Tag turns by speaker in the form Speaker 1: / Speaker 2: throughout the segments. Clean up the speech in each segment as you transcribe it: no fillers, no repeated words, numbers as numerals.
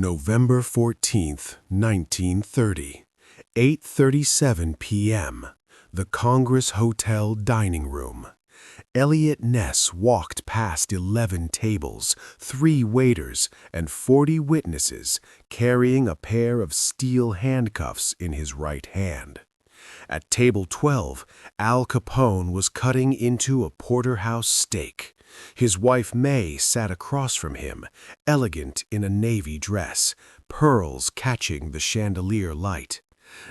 Speaker 1: November 14th, 1930, 8:37 p.m., the Congress Hotel dining room. Eliot Ness walked past 11 tables, 3 waiters, and 40 witnesses, carrying a pair of steel handcuffs in his right hand. At table 12, Al Capone was cutting into a porterhouse steak. His wife May sat across from him, elegant in a navy dress, pearls catching the chandelier light.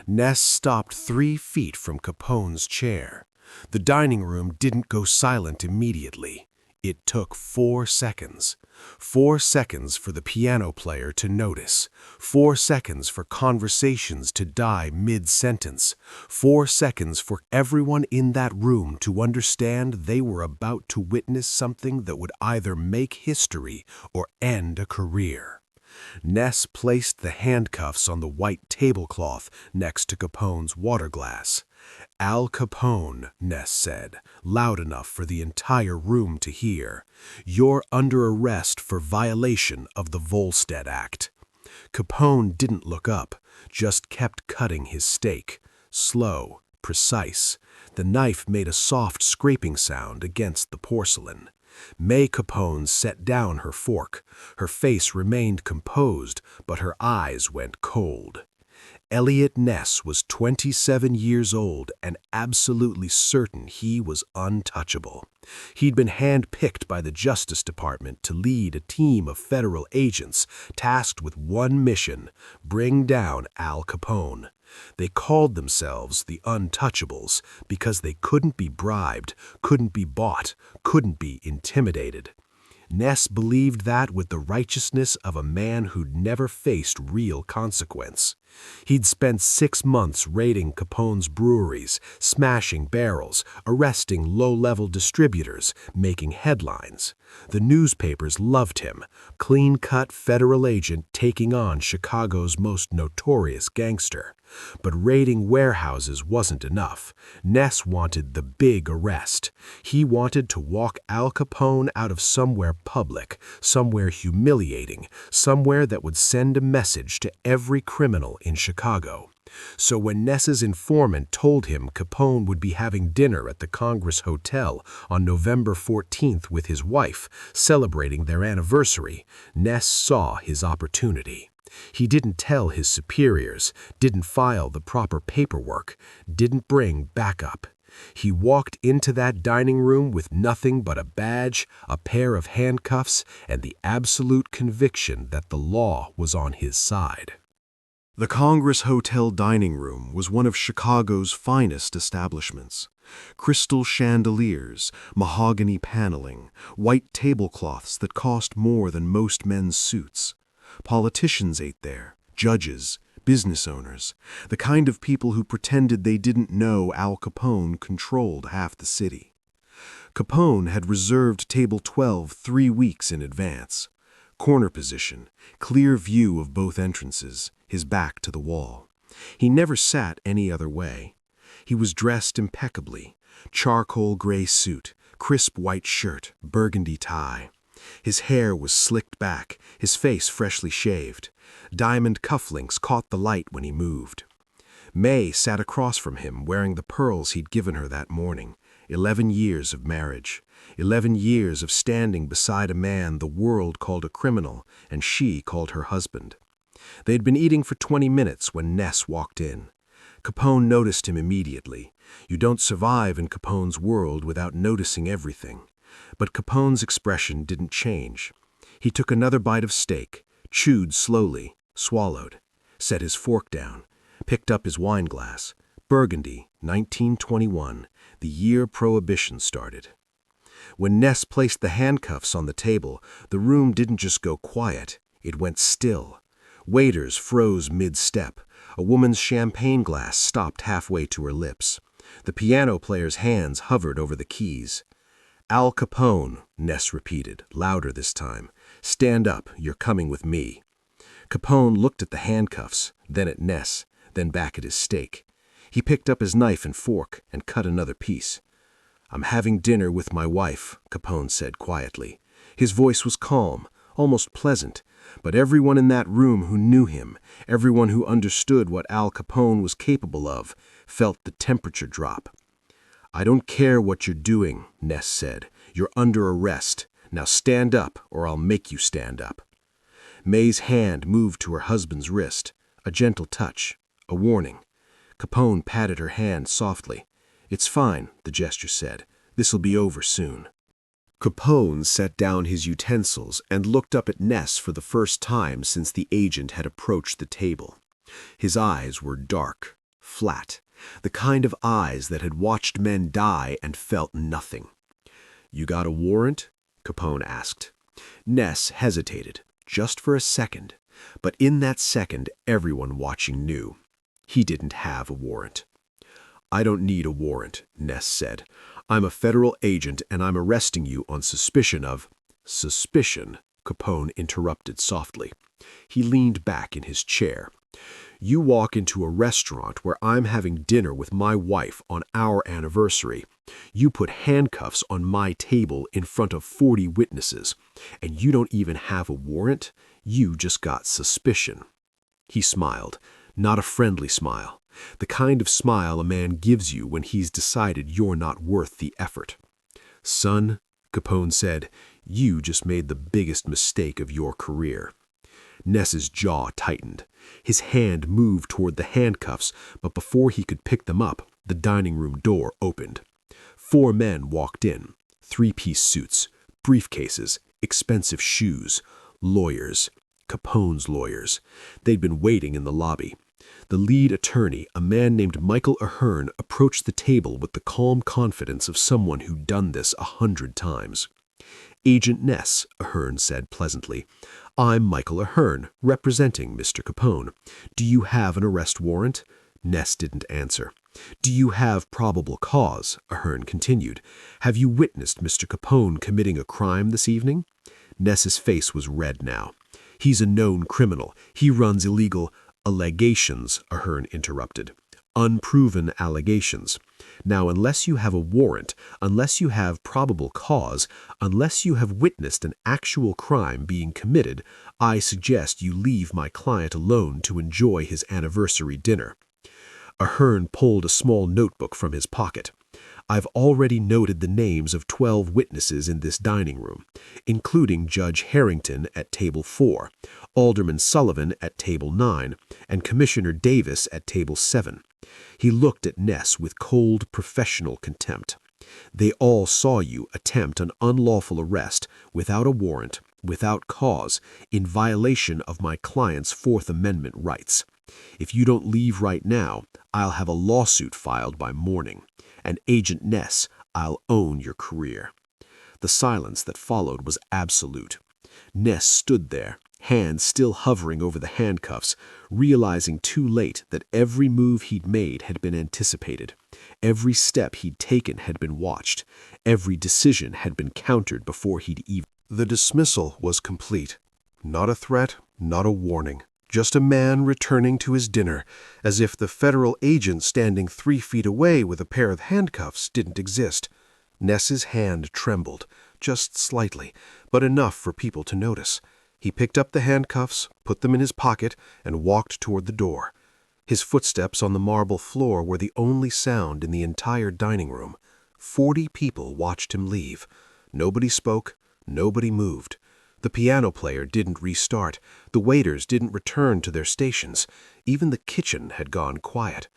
Speaker 1: Ness stopped 3 feet from Capone's chair. The dining room didn't go silent immediately. It took 4 seconds. 4 seconds for the piano player to notice. 4 seconds for conversations to die mid-sentence. 4 seconds for everyone in that room to understand they were about to witness something that would either make history or end a career. Ness placed the handcuffs on the white tablecloth next to Capone's water glass. "Al Capone," Ness said, loud enough for the entire room to hear, "you're under arrest for violation of the Volstead Act." Capone didn't look up, just kept cutting his steak. Slow, precise. The knife made a soft scraping sound against the porcelain. May Capone set down her fork. Her face remained composed, but her eyes went cold. Eliot Ness was 27 years old and absolutely certain he was untouchable. He'd been handpicked by the Justice Department to lead a team of federal agents tasked with one mission: bring down Al Capone. They called themselves the Untouchables because they couldn't be bribed, couldn't be bought, couldn't be intimidated. Ness believed that with the righteousness of a man who'd never faced real consequence. He'd spent 6 months raiding Capone's breweries, smashing barrels, arresting low-level distributors, making headlines. The newspapers loved him, clean-cut federal agent taking on Chicago's most notorious gangster. But raiding warehouses wasn't enough. Ness wanted the big arrest. He wanted to walk Al Capone out of somewhere public, somewhere humiliating, somewhere that would send a message to every criminal in Chicago. So when Ness's informant told him Capone would be having dinner at the Congress Hotel on November 14th with his wife, celebrating their anniversary, Ness saw his opportunity. He didn't tell his superiors, didn't file the proper paperwork, didn't bring backup. He walked into that dining room with nothing but a badge, a pair of handcuffs, and the absolute conviction that the law was on his side. The Congress Hotel dining room was one of Chicago's finest establishments. Crystal chandeliers, mahogany paneling, white tablecloths that cost more than most men's suits. Politicians ate there, judges, business owners, the kind of people who pretended they didn't know Al Capone controlled half the city. Capone had reserved table 12 3 weeks in advance. Corner position, clear view of both entrances, his back to the wall. He never sat any other way. He was dressed impeccably, charcoal gray suit, crisp white shirt, burgundy tie. His hair was slicked back, his face freshly shaved. Diamond cufflinks caught the light when he moved. May sat across from him wearing the pearls he'd given her that morning. 11 years of marriage. 11 years of standing beside a man the world called a criminal and she called her husband. They'd been eating for 20 minutes when Ness walked in. Capone noticed him immediately. You don't survive in Capone's world without noticing everything. But Capone's expression didn't change. He took another bite of steak, chewed slowly, swallowed, set his fork down, picked up his wine glass. Burgundy, 1921, the year Prohibition started. When Ness placed the handcuffs on the table, the room didn't just go quiet, it went still. Waiters froze mid-step. A woman's champagne glass stopped halfway to her lips. The piano player's hands hovered over the keys. "Al Capone," Ness repeated, louder this time. "Stand up, you're coming with me." Capone looked at the handcuffs, then at Ness, then back at his steak. He picked up his knife and fork and cut another piece. "I'm having dinner with my wife," Capone said quietly. His voice was calm, almost pleasant, but everyone in that room who knew him, everyone who understood what Al Capone was capable of, felt the temperature drop. "I don't care what you're doing," Ness said. "You're under arrest. Now stand up, or I'll make you stand up." May's hand moved to her husband's wrist, a gentle touch, a warning. Capone patted her hand softly. "It's fine," the gesture said. "This'll be over soon." Capone set down his utensils and looked up at Ness for the first time since the agent had approached the table. His eyes were dark, flat, the kind of eyes that had watched men die and felt nothing. "You got a warrant?" Capone asked. Ness hesitated, just for a second, but in that second everyone watching knew. He didn't have a warrant. "I don't need a warrant," Ness said. "I'm a federal agent and I'm arresting you on suspicion of—" "Suspicion," Capone interrupted softly. He leaned back in his chair. "You walk into a restaurant where I'm having dinner with my wife on our anniversary. You put handcuffs on my table in front of 40 witnesses, and you don't even have a warrant? You just got suspicion." He smiled, not a friendly smile, the kind of smile a man gives you when he's decided you're not worth the effort. "Son," Capone said, "you just made the biggest mistake of your career." Ness's jaw tightened. His hand moved toward the handcuffs, but before he could pick them up, the dining room door opened. 4 men walked in, 3-piece suits, briefcases, expensive shoes, lawyers, Capone's lawyers. They'd been waiting in the lobby. The lead attorney, a man named Michael Ahern, approached the table with the calm confidence of someone who'd done this 100 times. "Agent Ness," Ahern said pleasantly. "I'm Michael Ahern, representing Mr. Capone. Do you have an arrest warrant?" Ness didn't answer. "Do you have probable cause?" Ahern continued. "Have you witnessed Mr. Capone committing a crime this evening?" Ness's face was red now. "He's a known criminal. He runs illegal—" "Allegations," Ahern interrupted. "Unproven allegations. Now, unless you have a warrant, unless you have probable cause, unless you have witnessed an actual crime being committed, I suggest you leave my client alone to enjoy his anniversary dinner." Ahern pulled a small notebook from his pocket. "I've already noted the names of 12 witnesses in this dining room, including Judge Harrington at table 4, Alderman Sullivan at table 9, and Commissioner Davis at table 7. He looked at Ness with cold, professional contempt. "They all saw you attempt an unlawful arrest without a warrant, without cause, in violation of my client's Fourth Amendment rights. If you don't leave right now, I'll have a lawsuit filed by morning. And Agent Ness, I'll own your career." The silence that followed was absolute. Ness stood there, hands still hovering over the handcuffs, realizing too late that every move he'd made had been anticipated. Every step he'd taken had been watched. Every decision had been countered before he'd even... The dismissal was complete. Not a threat, not a warning. Just a man returning to his dinner, as if the federal agent standing 3 feet away with a pair of handcuffs didn't exist. Ness's hand trembled, just slightly, but enough for people to notice. He picked up the handcuffs, put them in his pocket, and walked toward the door. His footsteps on the marble floor were the only sound in the entire dining room. 40 people watched him leave. Nobody spoke, nobody moved. The piano player didn't restart. The waiters didn't return to their stations. Even the kitchen had gone quiet.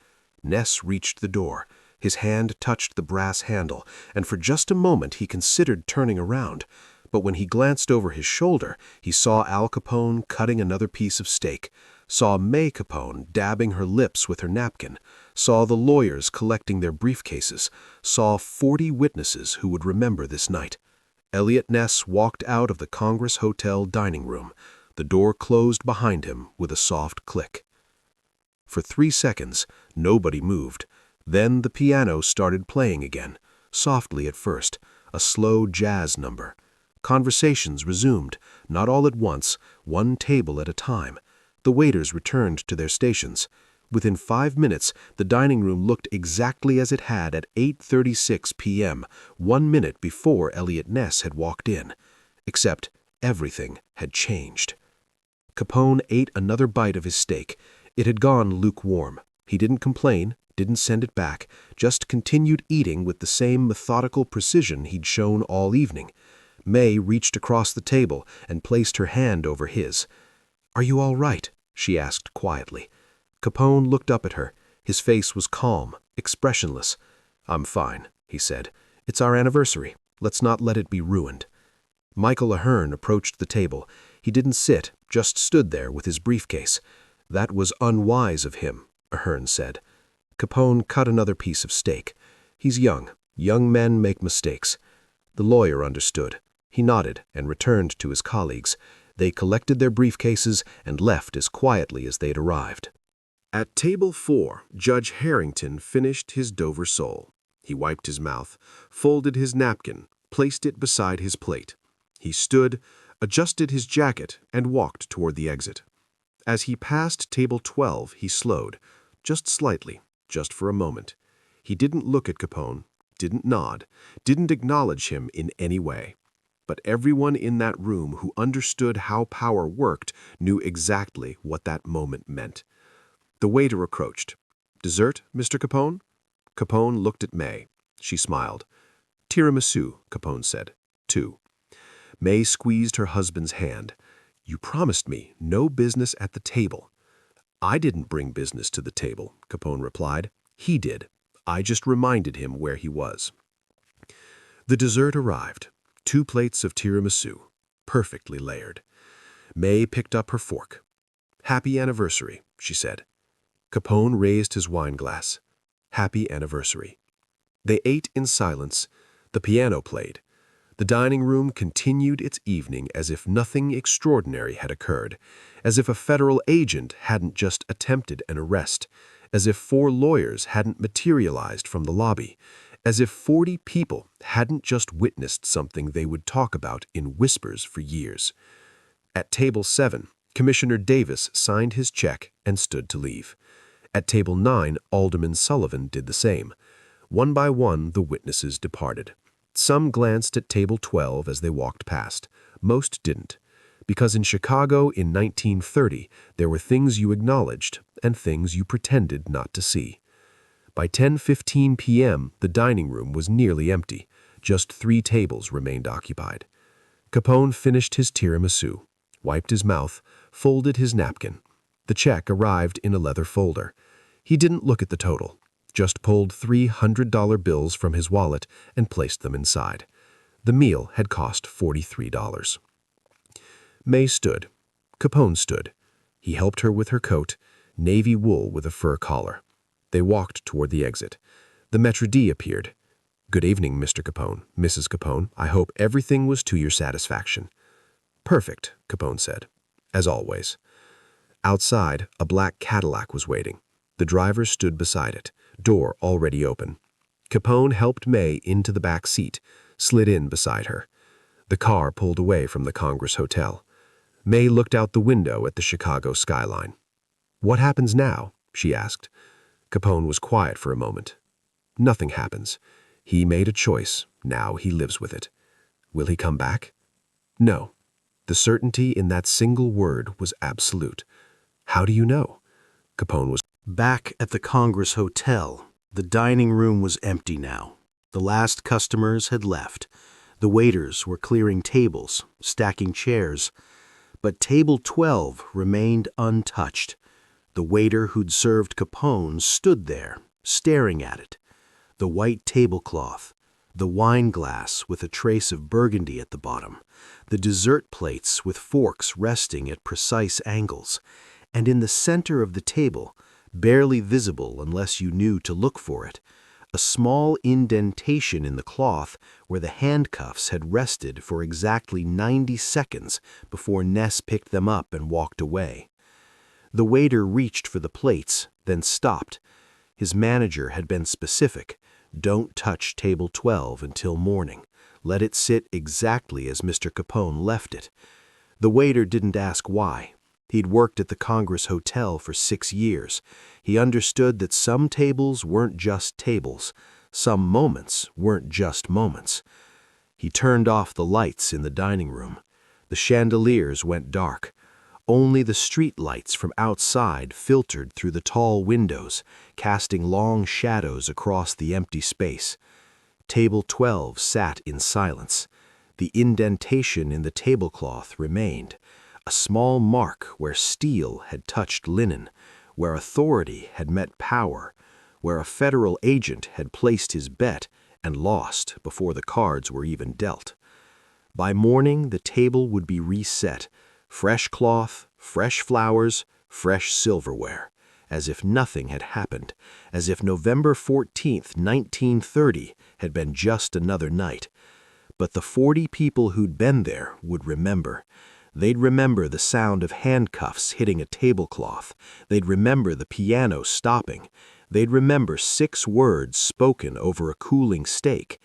Speaker 1: Ness reached the door. His hand touched the brass handle, and for just a moment he considered turning around. But when he glanced over his shoulder, he saw Al Capone cutting another piece of steak, saw May Capone dabbing her lips with her napkin, saw the lawyers collecting their briefcases, saw 40 witnesses who would remember this night. Eliot Ness walked out of the Congress Hotel dining room. The door closed behind him with a soft click. For 3 seconds, nobody moved. Then the piano started playing again, softly at first, a slow jazz number. Conversations resumed, not all at once, one table at a time. The waiters returned to their stations. Within 5 minutes, the dining room looked exactly as it had at 8:36 p.m., 1 minute before Eliot Ness had walked in. Except Everything had changed. Capone ate another bite of his steak. It had gone lukewarm. He didn't complain, didn't send it back, just continued eating with the same methodical precision he'd shown all evening. May reached across the table and placed her hand over his. "Are you all right?" she asked quietly. Capone looked up at her. His face was calm, expressionless. "I'm fine," he said. "It's our anniversary. Let's not let it be ruined." Michael Ahern approached the table. He didn't sit, just stood there with his briefcase. "That was unwise of him," Ahern said. Capone cut another piece of steak. "He's young. Young men make mistakes." The lawyer understood. He nodded and returned to his colleagues. They collected their briefcases and left as quietly as they'd arrived. At table 4, Judge Harrington finished his Dover sole. He wiped his mouth, folded his napkin, placed it beside his plate. He stood, adjusted his jacket, and walked toward the exit. As he passed table 12, he slowed, just slightly, just for a moment. He didn't look at Capone, didn't nod, didn't acknowledge him in any way. But everyone in that room who understood how power worked knew exactly what that moment meant. The waiter approached. "Dessert, Mr. Capone?" Capone looked at May. She smiled. "Tiramisu," Capone said. "2." May squeezed her husband's hand. "You promised me no business at the table." "I didn't bring business to the table," Capone replied. "He did. I just reminded him where he was." The dessert arrived. 2 plates of tiramisu, perfectly layered. May picked up her fork. "Happy anniversary," she said. Capone raised his wine glass. "Happy anniversary." They ate in silence. The piano played. The dining room continued its evening as if nothing extraordinary had occurred, as if a federal agent hadn't just attempted an arrest, as if 4 lawyers hadn't materialized from the lobby, as if 40 people hadn't just witnessed something they would talk about in whispers for years. At table 7, Commissioner Davis signed his check and stood to leave. At table 9, Alderman Sullivan did the same. One by one, the witnesses departed. Some glanced at table 12 as they walked past. Most didn't. Because in Chicago in 1930, there were things you acknowledged and things you pretended not to see. By 10:15 p.m., the dining room was nearly empty. Just 3 tables remained occupied. Capone finished his tiramisu, wiped his mouth, folded his napkin. The check arrived in a leather folder. He didn't look at the total, just pulled 3 $100 bills from his wallet and placed them inside. The meal had cost $43. May stood. Capone stood. He helped her with her coat, navy wool with a fur collar. They walked toward the exit. The maître d' appeared. "Good evening, Mr. Capone, Mrs. Capone. I hope everything was to your satisfaction." "Perfect," Capone said. "As always." Outside, a black Cadillac was waiting. The driver stood beside it, door already open. Capone helped May into the back seat, slid in beside her. The car pulled away from the Congress Hotel. May looked out the window at the Chicago skyline. "What happens now?" she asked. Capone was quiet for a moment. "Nothing happens. He made a choice. Now he lives with it. Will he come back? No." The certainty in that single word was absolute. "How do you know?" Capone was back at the Congress Hotel. The dining room was empty now. The last customers had left. The waiters were clearing tables, stacking chairs. But table 12 remained untouched. The waiter who'd served Capone stood there, staring at it. The white tablecloth, the wine glass with a trace of burgundy at the bottom, the dessert plates with forks resting at precise angles, and in the center of the table, barely visible unless you knew to look for it, a small indentation in the cloth where the handcuffs had rested for exactly 90 seconds before Ness picked them up and walked away. The waiter reached for the plates, then stopped. His manager had been specific. Don't touch table 12 until morning. Let it sit exactly as Mr. Capone left it. The waiter didn't ask why. He'd worked at the Congress Hotel for 6 years. He understood that some tables weren't just tables. Some moments weren't just moments. He turned off the lights in the dining room.
Speaker 2: The chandeliers went dark. Only the street lights from outside filtered through the tall windows, casting long shadows across the empty space. Table 12 sat in silence. The indentation in the tablecloth remained, a small mark where steel had touched linen, where authority had met power, where a federal agent had placed his bet and lost before the cards were even dealt. By morning, the table would be reset, fresh cloth, fresh flowers, fresh silverware, as if nothing had happened, as if November 14th, 1930 had been just another night. But the 40 people who'd been there would remember. They'd remember the sound of handcuffs hitting a tablecloth. They'd remember the piano stopping. They'd remember 6 words spoken over a cooling steak.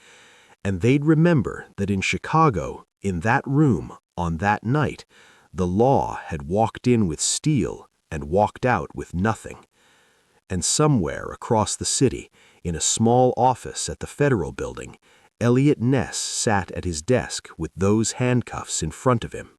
Speaker 2: And they'd remember that in Chicago, in that room, on that night, the law had walked in with steel and walked out with nothing. And somewhere across the city, in a small office at the Federal Building, Eliot Ness sat at his desk with those handcuffs in front of him.